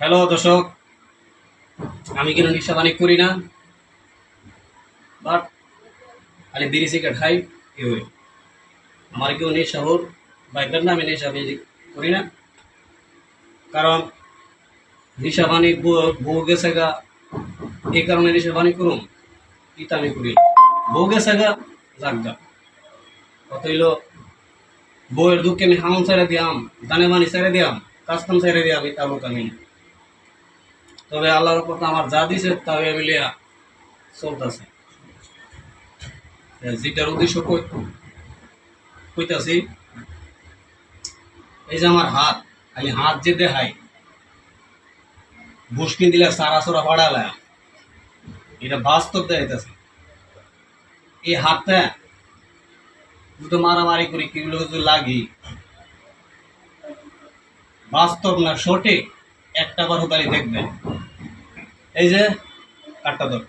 Hello দর্শক, আমি কিন্তু নেশা পানি করি না, বাট খালি বিড়ি সিগারেট খাই। কেউ আমার কেউ নেশা হোক বাইকের না, আমি নেশা পানি করি না। কারণ নেশা পানি বউ গেছে গা, এই কারণে নেশা পানি করুন, ইটা আমি করি না। বউ গেছে গা, যাক গা, কত হইল বউয়ের দুঃখে আমি হামন ছেড়ে দিয়াম, দানে মানি ছেড়ে দিয়াম, কাজ কাম ছেড়ে দিয়াম, এটা লোক আমি না। তবে আল্লাহর কথা আমার যা দিছে তাও মিলিয়া চলতেছে। যেটার উদ্দেশ্য কইতাছি, এই যে আমার হাত, আমি হাত যে দেখাই বুসকিন দিলে সারা সোরা ফাড়ালা, এটা বাস্তব দেখাইতেছে। এই হাতটা দুটো মারামারি করি কিগুলো যদি লাগি, বাস্তব না সঠিক একটা বার হতালি দেখবেন। এই যে কাঠটা ধর,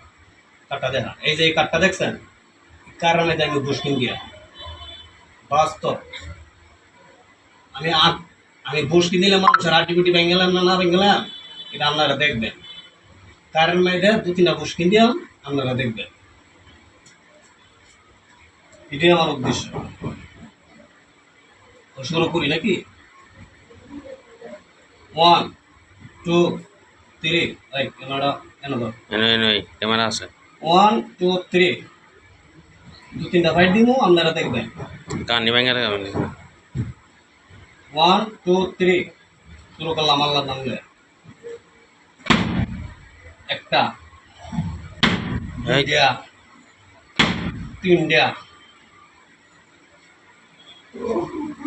কাঠটা দেখা, এই যে এই কাঠটা দেখছেন, কারণে দেখবে বুসকিন দিয়া বাস্তব। আমি আমি বুসকিন দিলে মানুষের আটিগুটি ভেঙেলাম না ভেঙেলাম, এটা আপনারা দেখবেন। কারণ মেয়েদের দু তিনটা বুসকিন দিলাম, আপনারা দেখবেন। এটাই আমার উদ্দেশ্য। তো শুরু করি নাকি? 1 2 3, এই ক্যামেরা কেন দাও, ক্যামেরা আছে। 1 2 3, দু তিনটা ফাইট দিব, আপনারা দেখবেন। কানি ব্যাঙের কানি 1 2 3, শুরু করলাম আল্লাহর নাম নিয়ে। একটা, দুইটা, তিনটা,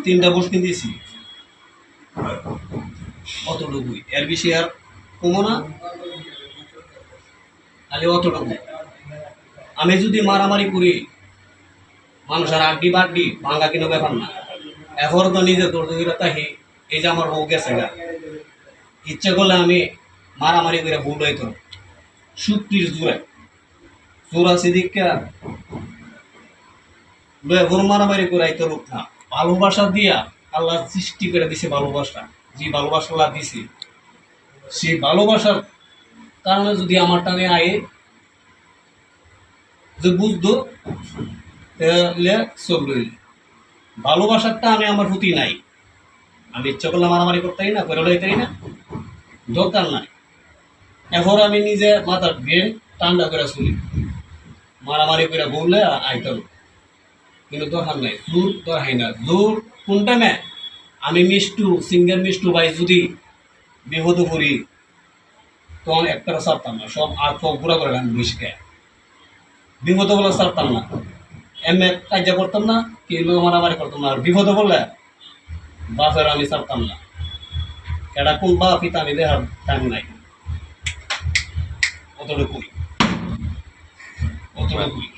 তিনটা বুসকিন দিয়েছি, অতটুকুই, এর বেশি আর কমো না, খালি অতটুকু। আমি যদি মারামারি করি, মানুষের আড্ডি বাড্ডি ভাঙ্গা কিনো ব্যাপার না। এখন তো নিজে দৌড় তাহি, এই যে আমার বউ গেছে গা, ইচ্ছে করলে আমি মারামারি করে ভুল হইতো সুক্তির জোরে, জোর আছে দিকে লয়ে মারামারি করে আইতো রূপ না। ভালোবাসা দিয়া আল্লাহ সৃষ্টি করে দিছে, ভালোবাসা যে ভালোবাসা আল্লাহ দিছে, সেই ভালোবাসার কারণে যদি আমার টানে আয়ে যে বুঝতো, তাহলে চল রইল। ভালোবাসারটা আমি আমার প্রতি নাই, আমি ইচ্ছা করলে মারামারি করতেই না, করে লইতেই না, দরকার নাই। এখন আমি নিজে মাথার ব্রেন ঠান্ডা করে শুনি, মারামারি করে বললে আইতাম, কিন্তু দরকার নাই, জোর দরকার না। জোর কোনটা না, আমি মিষ্টু সিঙ্গেল মিষ্টু ভাই যদি বিপদ করি, তখন একটা ছাড়তাম না, সব আর সব পুরা করে আমি বিষকে বিপদ বলে ছাড়তাম না, এমএ কার্য করতাম না, কিন্তু মারামারি করতাম না। আর বিপদ বললে বাপের আমি ছাড়তাম না, এটা কোন বাপ পিতা আমি দেখার টাইম নাই। অতটুকুই, অতটুকুই।